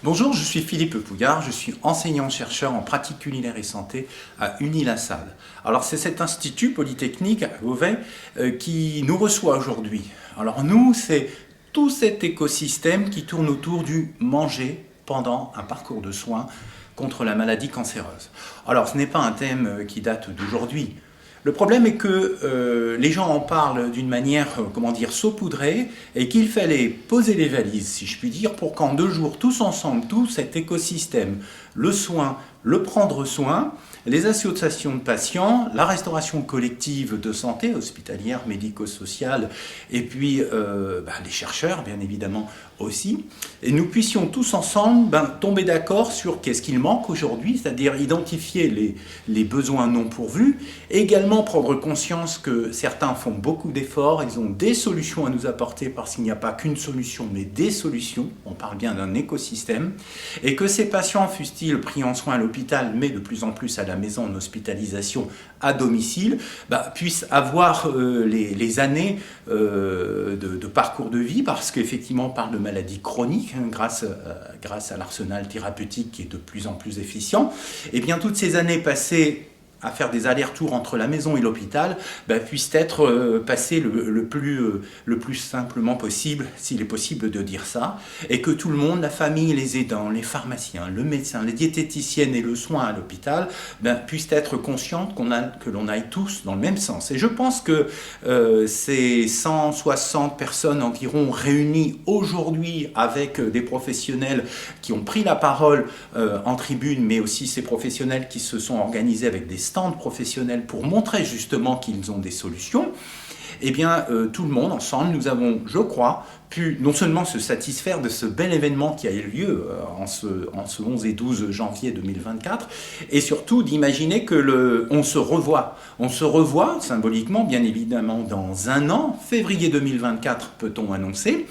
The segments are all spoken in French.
Bonjour, je suis Philippe Pouillard, je suis enseignant-chercheur en pratique culinaire et santé à Unilassal. Alors c'est cet institut polytechnique à Beauvais qui nous reçoit aujourd'hui. Alors nous, c'est tout cet écosystème qui tourne autour du manger pendant un parcours de soins contre la maladie cancéreuse. Alors ce n'est pas un thème qui date d'aujourd'hui. Le problème est que les gens en parlent d'une manière, saupoudrée, et qu'il fallait poser les valises, si je puis dire, pour qu'en 2 jours, tous ensemble, tout cet écosystème, le soin, le prendre soin, les associations de patients, la restauration collective de santé, hospitalière, médico-sociale, et puis les chercheurs, bien évidemment, aussi, et nous puissions tous ensemble tomber d'accord sur qu'est-ce qu'il manque aujourd'hui, c'est-à-dire identifier les besoins non pourvus, également prendre conscience que certains font beaucoup d'efforts, ils ont des solutions à nous apporter parce qu'il n'y a pas qu'une solution, mais des solutions, on parle bien d'un écosystème, et que ces patients, fussent-ils pris en soins à l'hôpital, mais de plus en plus à la maison en hospitalisation à domicile, puissent avoir les années de parcours de vie, parce qu'effectivement on parle de maladies chroniques, grâce à l'arsenal thérapeutique qui est de plus en plus efficient, et bien toutes ces années passées à faire des allers-retours entre la maison et l'hôpital, puissent être passées le plus simplement possible, s'il est possible de dire ça, et que tout le monde, la famille, les aidants, les pharmaciens, le médecin, les diététiciennes et le soin à l'hôpital, puissent être conscients que l'on aille tous dans le même sens. Et je pense que ces 160 personnes environ réunies aujourd'hui avec des professionnels qui ont pris la parole en tribune, mais aussi ces professionnels qui se sont organisés avec des stands professionnels pour montrer justement qu'ils ont des solutions, eh bien tout le monde ensemble, nous avons, je crois, pu non seulement se satisfaire de ce bel événement qui a eu lieu en ce 11 et 12 janvier 2024, et surtout d'imaginer que on se revoit symboliquement, bien évidemment, dans 1 an, février 2024, peut-on annoncer,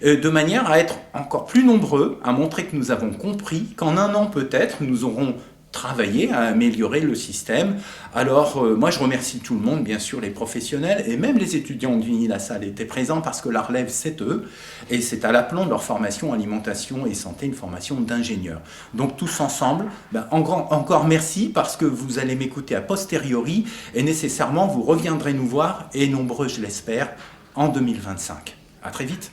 de manière à être encore plus nombreux, à montrer que nous avons compris qu'en 1 an peut-être, nous aurons travailler à améliorer le système. Alors moi je remercie tout le monde, bien sûr les professionnels et même les étudiants d'Unilassal étaient présents parce que la relève c'est eux et c'est à l'aplomb de leur formation alimentation et santé, une formation d'ingénieur. Donc tous ensemble, encore merci parce que vous allez m'écouter a posteriori et nécessairement vous reviendrez nous voir et nombreux je l'espère en 2025. À très vite.